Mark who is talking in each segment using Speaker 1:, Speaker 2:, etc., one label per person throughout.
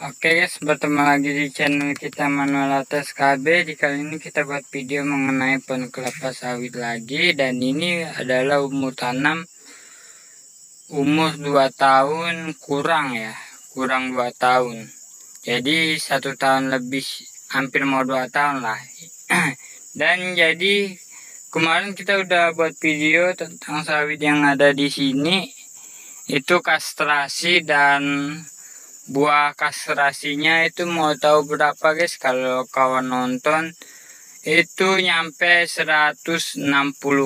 Speaker 1: Oke guys, bertemu lagi di channel kita Manual Atas KB. Di kali ini kita buat video mengenai pohon kelapa sawit lagi. Dan ini adalah umur tanam umur 2 tahun kurang ya. Kurang 2 tahun. Jadi 1 tahun lebih, hampir mau 2 tahun lah. Dan jadi kemarin kita udah buat video tentang sawit yang ada di sini. Itu kastrasi dan buah kastrasinya itu mau tahu berapa guys? Kalau kawan nonton itu nyampe 160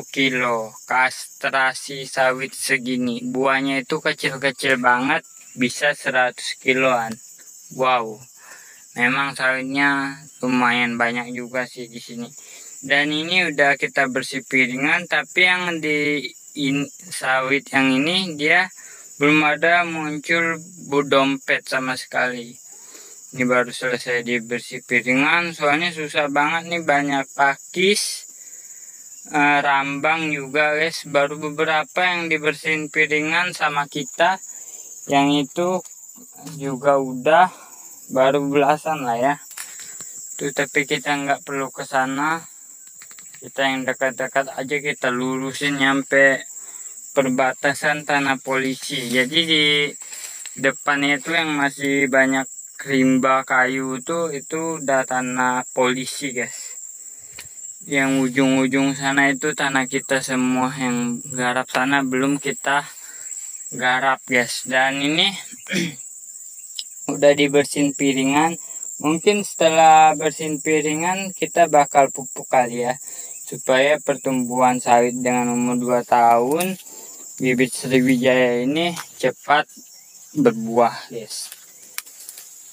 Speaker 1: kilo kastrasi sawit segini. Buahnya itu kecil-kecil banget, bisa 100 kiloan. Wow, memang sawitnya lumayan banyak juga sih di sini. Dan ini udah kita bersih piringan, tapi yang di sawit yang ini dia belum ada muncul dompet sama sekali. Ini baru selesai dibersih piringan, soalnya susah banget nih, banyak pakis, rambang juga guys. Baru beberapa yang dibersihin piringan sama kita, yang itu juga udah baru belasan lah ya. Tuh, tapi kita nggak perlu ke sana, kita yang dekat-dekat aja kita lurusin nyampe perbatasan tanah polisi. Jadi di depannya itu yang masih banyak rimba kayu itu udah tanah polisi guys. Yang ujung-ujung sana itu tanah kita semua, yang garap sana belum kita garap guys. Dan ini udah dibersihin piringan. Mungkin setelah bersihin piringan kita bakal pupuk kali ya, supaya pertumbuhan sawit dengan umur 2 tahun bibit Sriwijaya ini cepat berbuah guys.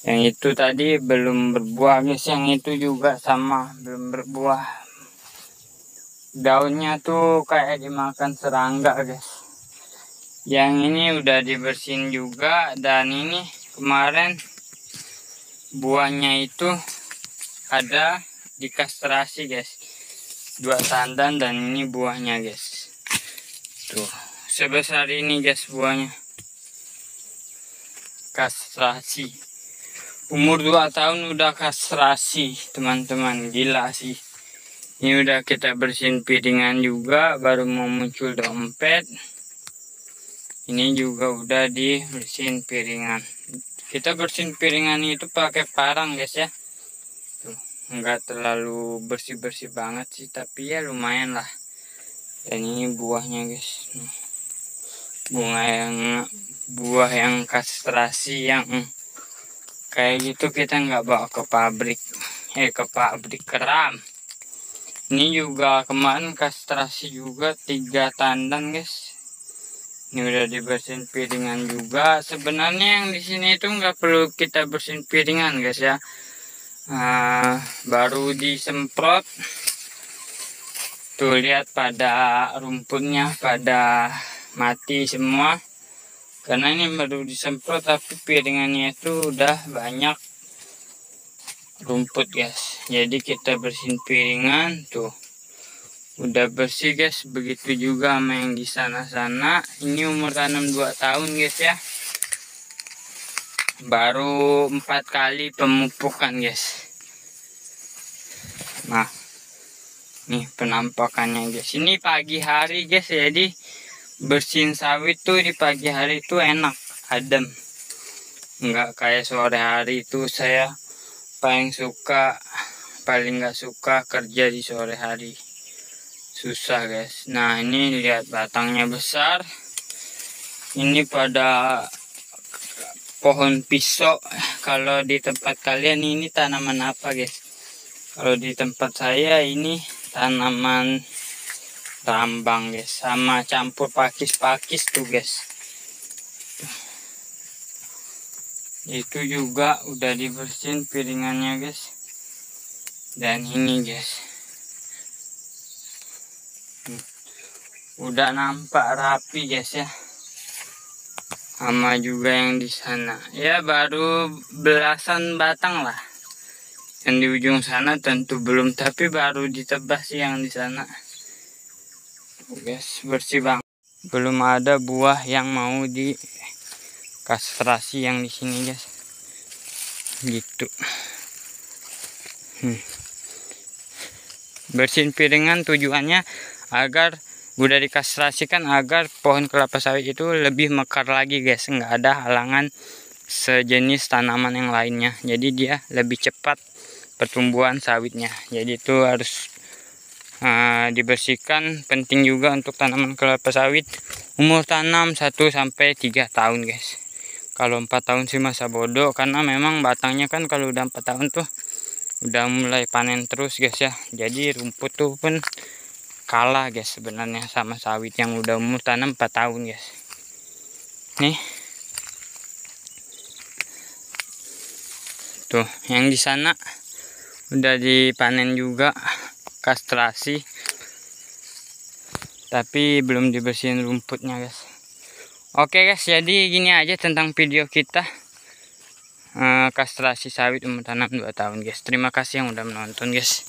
Speaker 1: Yang itu tadi belum berbuah guys, yang itu juga sama belum berbuah. Daunnya tuh kayak dimakan serangga guys. Yang ini udah dibersihin juga, dan ini kemarin buahnya itu ada dikastrasi guys, 2 tandan, dan ini buahnya guys. Tuh, sebesar ini guys buahnya. Kastrasi. Umur 2 tahun udah kastrasi teman-teman, gila sih. Ini udah kita bersihin piringan juga, baru mau muncul dompet. Ini juga udah dibersihin piringan. Kita bersihin piringan itu pakai parang guys ya. Tuh, enggak terlalu bersih-bersih banget sih, tapi ya lumayan lah. Dan ini buahnya guys. Buah yang kastrasi yang kayak gitu kita nggak bawa ke pabrik, keram. Ini juga kemarin kastrasi juga 3 tandan guys. Ini udah dibersihin piringan juga. Sebenarnya yang di sini itu nggak perlu kita bersihin piringan guys ya. Baru disemprot. Tuh, lihat pada rumputnya pada mati semua, karena ini baru disemprot, tapi piringannya itu udah banyak rumput guys. Jadi kita bersihin piringan, tuh udah bersih guys. Begitu juga sama yang di sana-sana. Ini umur tanam 2 tahun guys ya. Baru 4 kali pemupukan guys. Nah, nih penampakannya guys. Ini pagi hari guys, jadi bersihin sawit tuh di pagi hari itu enak, adem. Nggak kayak sore hari itu, saya paling nggak suka kerja di sore hari. Susah guys. Nah, ini lihat batangnya besar. Ini pada pohon pisau. Kalau di tempat kalian ini tanaman apa guys? Kalau di tempat saya ini tanaman rambang guys, sama campur pakis-pakis tuh guys. Itu juga udah dibersihin piringannya guys. Dan ini guys, udah nampak rapi guys ya. Sama juga yang di sana. Ya baru belasan batang lah. Yang di ujung sana tentu belum, tapi baru ditebas sih yang di sana. Guys, bersih banget. Belum ada buah yang mau di kastrasi yang di sini guys. gitu. Bersihin piringan tujuannya agar udah dikastrasikan agar pohon kelapa sawit itu lebih mekar lagi guys, nggak ada halangan sejenis tanaman yang lainnya, jadi dia lebih cepat pertumbuhan sawitnya. Jadi itu harus dibersihkan. Penting juga untuk tanaman kelapa sawit umur tanam 1-3 tahun guys. Kalau 4 tahun sih masa bodoh, karena memang batangnya kan kalau udah 4 tahun tuh udah mulai panen terus guys ya. Jadi rumput tuh pun kalah guys sebenarnya sama sawit yang udah umur tanam 4 tahun guys. Nih tuh yang di sana udah dipanen juga, kastrasi, tapi belum dibersihin rumputnya guys. Oke guys, jadi gini aja tentang video kita kastrasi sawit umur tanam 2 tahun guys. Terima kasih yang udah menonton guys.